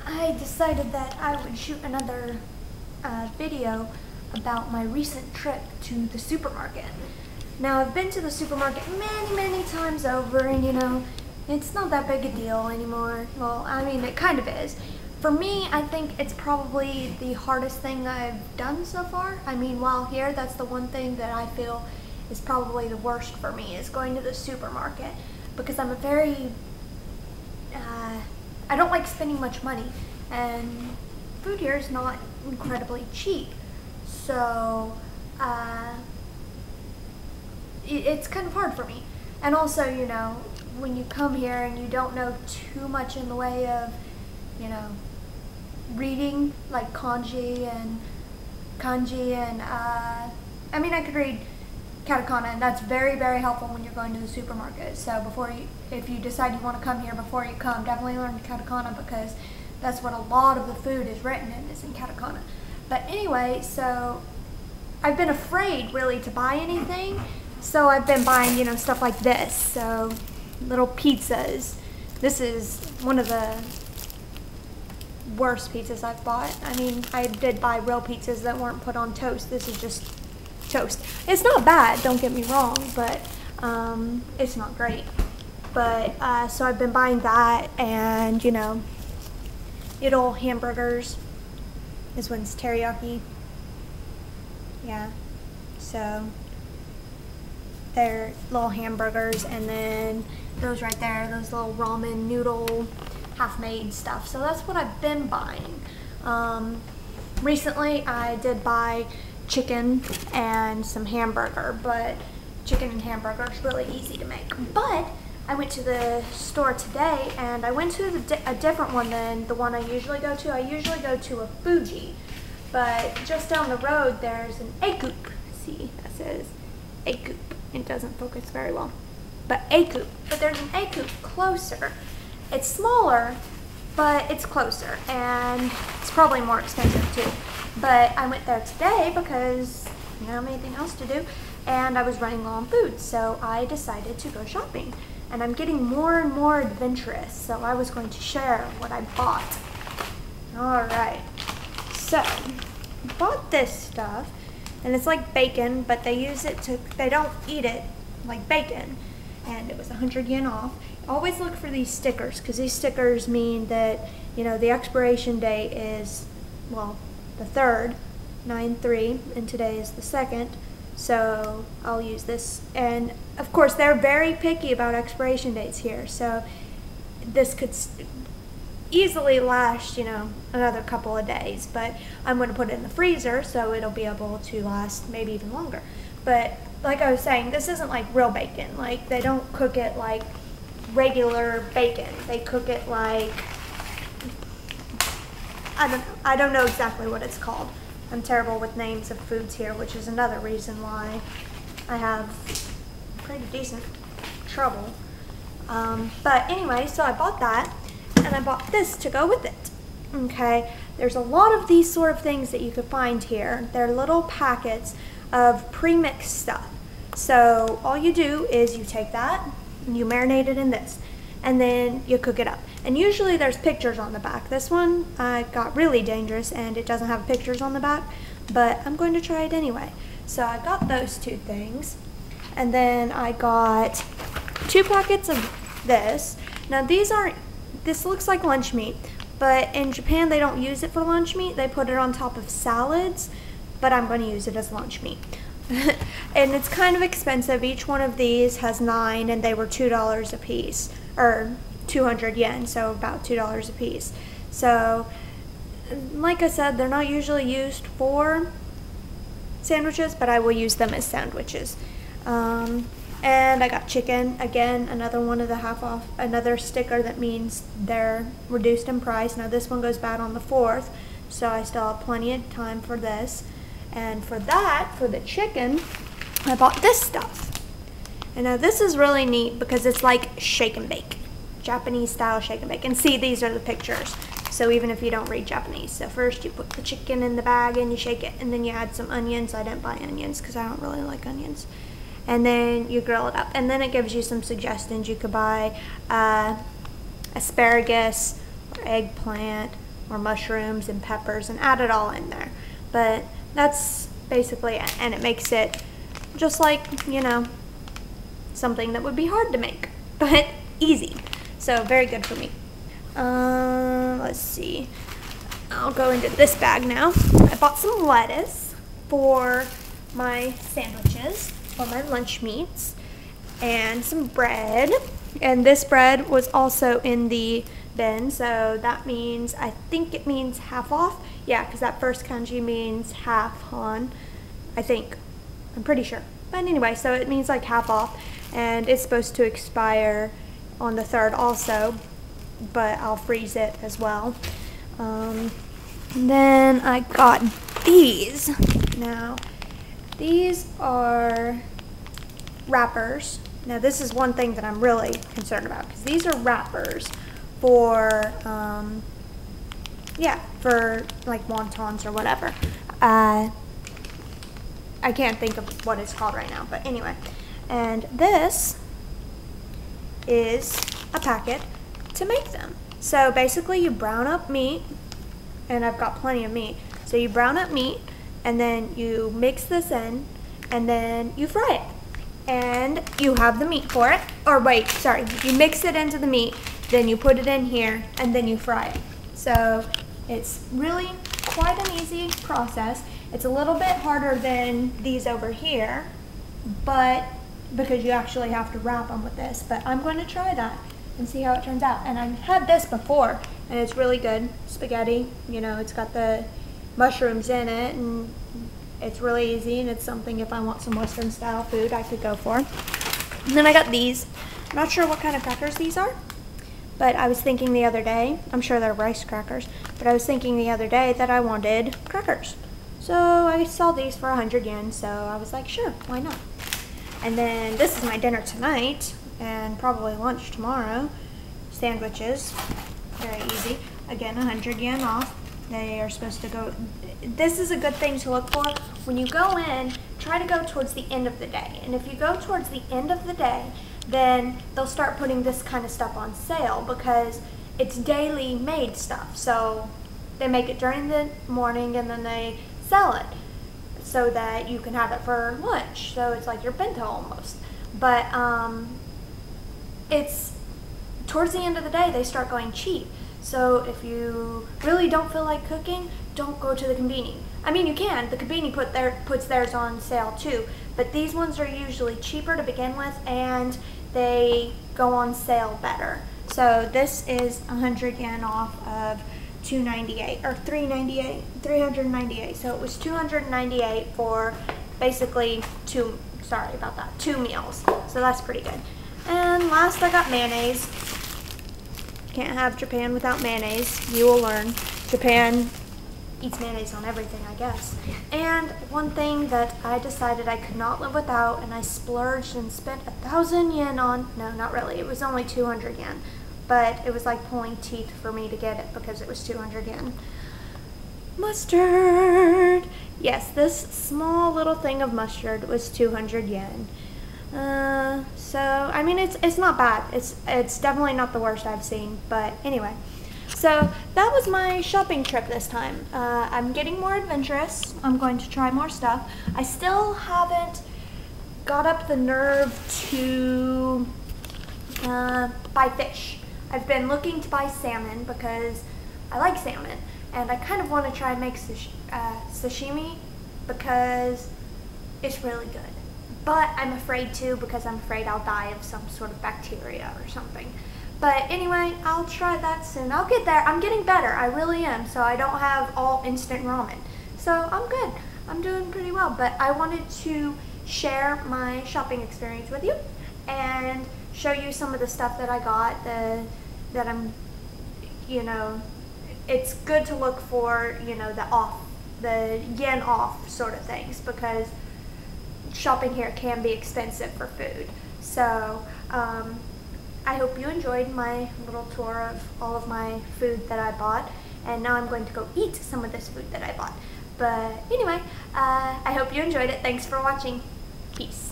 I decided that I would shoot another video about my recent trip to the supermarket. Now, I've been to the supermarket many times over, and you know, it's not that big a deal anymore. Well, I mean, it kind of is. For me, I think it's probably the hardest thing I've done so far. I mean, while here, that's the one thing that I feel is probably the worst for me, is going to the supermarket, because I'm a very, I don't like spending much money, and food here is not incredibly cheap. So, it's kind of hard for me. And also, you know, when you come here and you don't know too much in the way of, you know, reading, like kanji and I mean, I could read katakana, and that's very helpful when you're going to the supermarket. So if you decide you want to come here before you come, definitely learn katakana, because that's what a lot of the food is written in, is in katakana. But anyway, so I've been afraid really to buy anything, so I've been buying, you know, stuff like this. So little pizzas. This is one of the worst pizzas I've bought. I mean, I did buy real pizzas that weren't put on toast. This is just toast. It's not bad, don't get me wrong, but it's not great. But so I've been buying that, and you know, little hamburgers. This one's teriyaki. Yeah, so they're little hamburgers, and then those right there, those little ramen noodle half-made stuff. So that's what I've been buying. Recently I did buy chicken and some hamburger, but chicken and hamburger is really easy to make. But I went to the store today, and I went to a different one than the one I usually go to. I usually go to a Fuji, but just down the road there's an Akoop. See, that says Akoop. It doesn't focus very well, but Akoop. But there's an Akoop closer. It's smaller, but it's closer, and it's probably more expensive too. But I went there today because I didn't have anything else to do, and I was running low on food, so I decided to go shopping. And I'm getting more and more adventurous, so I was going to share what I bought. Alright, so I bought this stuff, and it's like bacon, but they don't eat it like bacon, and it was 100 yen off. Always look for these stickers, because these stickers mean that, you know, the expiration date is, well, the 3rd, 9/3, and today is the 2nd, so I'll use this. And of course, they're very picky about expiration dates here, so this could easily last, you know, another couple of days, but I'm going to put it in the freezer, so it'll be able to last maybe even longer. But like I was saying, this isn't like real bacon. Like, they don't cook it like regular bacon. They cook it like, I don't know exactly what it's called. I'm terrible with names of foods here, which is another reason why I have pretty decent trouble. But anyway, so I bought that, and I bought this to go with it. Okay, there's a lot of these sort of things that you could find here. They're little packets of pre-mixed stuff. So all you do is you take that, and you marinate it in this, and then you cook it up. And usually there's pictures on the back. This one got really dangerous, and it doesn't have pictures on the back, but I'm going to try it anyway. So I got those two things, and then I got 2 packets of this. Now this looks like lunch meat, but in Japan they don't use it for lunch meat. They put it on top of salads, but I'm going to use it as lunch meat. And it's kind of expensive. Each one of these has 9, and they were $2 a piece, or 200 yen, so about $2 a piece. So like I said, they're not usually used for sandwiches, but I will use them as sandwiches. And I got chicken, again, another one of the half off, another sticker that means they're reduced in price. Now this one goes bad on the 4th, so I still have plenty of time for this. And for that, for the chicken, I bought this stuff. And now this is really neat because it's like shake and bake, Japanese style shake and bake. And see, these are the pictures. So even if you don't read Japanese. So first you put the chicken in the bag and you shake it, and then you add some onions. I didn't buy onions because I don't really like onions. And then you grill it up. And then it gives you some suggestions. You could buy asparagus or eggplant or mushrooms and peppers and add it all in there. But that's basically it, and it makes it just like, you know, something that would be hard to make, but easy. So very good for me. Let's see. I'll go into this bag now. I bought some lettuce for my sandwiches, for my lunch meats, and some bread. And this bread was also in the bin, so that means, I think it means half off. Yeah, because that first kanji means half on, I think. I'm pretty sure. But anyway, so it means like half off, and it's supposed to expire on the 3rd also, but I'll freeze it as well. And then I got these. Now, these are wrappers. Now, this is one thing that I'm really concerned about, because these are wrappers for, yeah, for like wontons or whatever. I can't think of what it's called right now, but anyway. And this is a packet to make them. So basically you brown up meat, and I've got plenty of meat. So you brown up meat, and then you mix this in, and then you fry it. And you have the meat for it. Or wait, sorry, you mix it into the meat, then you put it in here, and then you fry it. So it's really quite an easy process. It's a little bit harder than these over here, but because you actually have to wrap them with this. But I'm going to try that and see how it turns out. And I've had this before, and it's really good. Spaghetti, you know, it's got the mushrooms in it, and it's really easy, and it's something if I want some Western style food I could go for. And then I got these. I'm not sure what kind of crackers these are, but I was thinking the other day, I'm sure they're rice crackers, but I was thinking the other day that I wanted crackers. So I saw these for 100 yen, so I was like, sure, why not? And then this is my dinner tonight, and probably lunch tomorrow. Sandwiches, very easy. Again, 100 yen off. They are supposed to go, this is a good thing to look for. When you go in, try to go towards the end of the day. And if you go towards the end of the day, then they'll start putting this kind of stuff on sale, because it's daily made stuff. So they make it during the morning, and then they sell it so that you can have it for lunch. So it's like your bento almost. But it's towards the end of the day, they start going cheap. So if you really don't feel like cooking, don't go to the konbini. I mean, you can. The konbini puts theirs on sale too, but these ones are usually cheaper to begin with, and they go on sale better. So this is 100 yen off of 298 or 398, 398. So it was 298 for basically two meals. So that's pretty good. And last, I got mayonnaise. Can't have Japan without mayonnaise. You will learn. Japan eats mayonnaise on everything, I guess. And one thing that I decided I could not live without, and I splurged and spent 1,000 yen on, no, not really, it was only 200 yen. But it was like pulling teeth for me to get it because it was 200 yen. Mustard! Yes, this small little thing of mustard was 200 yen. So, I mean, it's not bad. It's definitely not the worst I've seen, but anyway. So, that was my shopping trip this time. I'm getting more adventurous. I'm going to try more stuff. I still haven't got up the nerve to buy fish. I've been looking to buy salmon because I like salmon, and I kind of want to try and make sashimi because it's really good. But I'm afraid to, because I'm afraid I'll die of some sort of bacteria or something. But anyway, I'll try that soon. I'll get there. I'm getting better. I really am. So I don't have all instant ramen. So I'm good. I'm doing pretty well. But I wanted to share my shopping experience with you and show you some of the stuff that I got that I'm, you know, it's good to look for, you know, the yen off sort of things, because shopping here can be expensive for food. So I hope you enjoyed my little tour of all of my food that I bought, and now I'm going to go eat some of this food that I bought. But anyway, I hope you enjoyed it. Thanks for watching. Peace.